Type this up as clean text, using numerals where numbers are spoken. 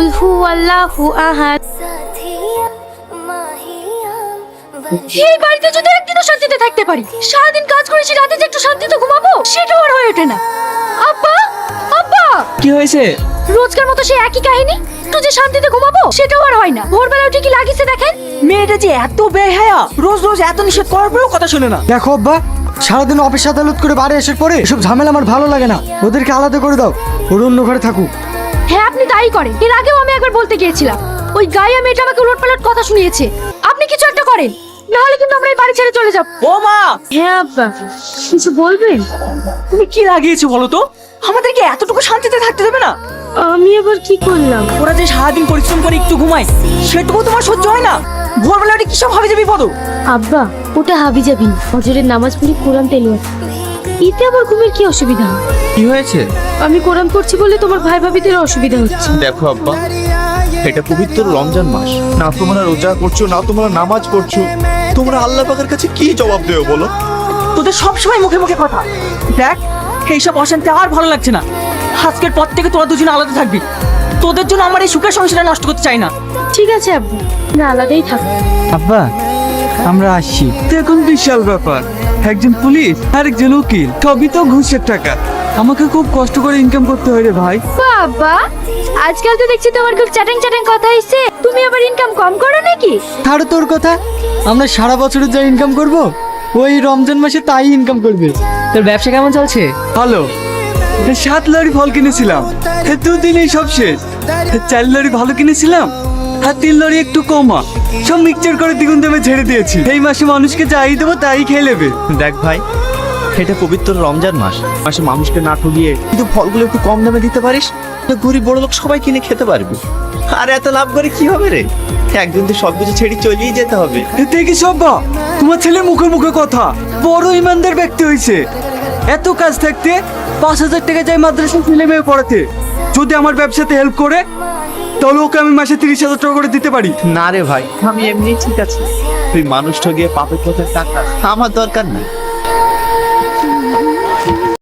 কুল হুয়াল্লাহু আহাদ। এই বাড়িতে যদি একদিনও শান্তিতে থাকতে পারি, সারাদিন কাজ করেছি, রাতে যে একটু শান্তিতে ঘুমাবো সেটাও আর হয়ে ওঠে না। আব্বা, আব্বা, কি হয়েছে? রোজকার মতো সে একই কাহিনী। একটু যে শান্তিতে ঘুমাবো সেটাও আর হয় না। ভোরবেলা উঠে কি লাগিয়েছে দেখেন। মেয়েটা যে এত বেহায়া, রোজ রোজ এত নিষেধ করার পরেও কথা শোনে না। দেখো আব্বা, সারাদিন অফিস আদালত করে বাড়ি আসার পরে এসব ঝামেলা আমার ভালো লাগে না। ওদেরকে আলাদা করে দাও, ওর অন্য ঘরে থাকুক। হ্যাঁ, আপনি তাই করেন। এর আগেও আমি একবার বলতে গিয়েছিলাম, ওই গায়ে মেয়েটা আমাকে উলটপালট কথা শুনিয়েছে। আপনি কিছু একটা করেন, না হলে কিন্তু আমরা এই বাড়ি ছেড়ে চলে যাব। ও মা, হ্যাঁ আব্বা, কিছু বলবেন? তুমি কি লাগিয়েছো বলো তো? আমাদেরকে এতটুকু শান্তিতে থাকতে দেবে না? আমি আবার কি করলাম? ওরা যে সারাদিন পরিশ্রম করে একটু ঘুমায়, সেটুকু তোমার সহ্য হয় না? ভোরবেলা উঠে কি সব হবে যে বিপদ? আব্বা, ওটা হাবি যাবি না। ফজরের নামাজ পড়ে কোরআন তেলাওয়াত, এতে আবার ঘুমের কি অসুবিধা? কি হয়েছে? আমি কোরআন পড়ছি বলে তোমার ভাই ভাবিদের অসুবিধা হচ্ছে। দেখো আব্বা, এটা পবিত্র রমজান মাস। না তোমরা রোজা করছো, না তোমরা নামাজ পড়ছো। তোমরা আল্লাহ পাকের কাছে কি জবাব দেবে বলো? তোদের সবসময় মুখে মুখে কথা। দেখ, এইসব অশান্তি আর ভালো লাগছে না। আজকের পর থেকে তোরা দুজনে আলাদা থাকবি। তোদের জন্য আমার এই সুখের সংসারটা নষ্ট করতে চাই না। ঠিক আছে আব্বু, না আলাদাই থাক। আব্বা, আমরা আসছি। এখন বিশাল ব্যাপার, একজন পুলিশ আর একজন উকিল, সবই তো ঘুষের টাকা। আমাকে খুব কষ্ট করে ইনকাম করতে হয় রে ভাই। বাবা, আজকাল তো দেখছি তোমার খুব চ্যাটিং চ্যাটিং কথা হইছে। তুমি আবার ইনকাম কম করো নাকি? ছাড়ো তোর কথা, আমরা সারা বছরে যা ইনকাম করব ওই রমজান মাসে তাই ইনকাম করবে। তোর ব্যবসা কেমন চলছে? হ্যালো, 7 লরি ফল কিনেছিলাম, 2 দিনেই সব শেষ। 4 লরি ভালো কিনেছিলাম, আর 3 লরি একটু কমা, সব মিক্সচার করে দ্বিগুণ দামে ছেড়ে দিয়েছি। এই মাসে মানুষকে যাই দেবো তাই খেয়ে নেবে। দেখ ভাই, এটা পবিত্র রমজান মাস। মাসে মানুষকে না ঠকিয়ে কিন্তু ফলগুলো একটু কম দামে দিতে পারিস, তো গরিব বড় লোক সবাই কিনে খেতে পারবে। আর এত লাভ করে কি হবে রে? একদিন তো সবকিছু ছেড়ে চলেই যেতে হবে। দেখি সব্বা, তোমার ছেলে মুখে মুখে কথা, বড় ইমানদার ব্যক্তি হয়েছে। এত কাজ থাকতে 5,000 টাকা যায় মাদ্রাসা ছেলে মেয়ে পড়াতে। যদি আমার ব্যবসাতে হেল্প করে, তাহলে ওকে আমি মাসে 30,000 টাকা করে দিতে পারি। না রে ভাই, আমি এমনি ঠিক আছে। তুই মানুষ ঠকিয়ে পাপের পথে টাকা আমার দরকার নেই।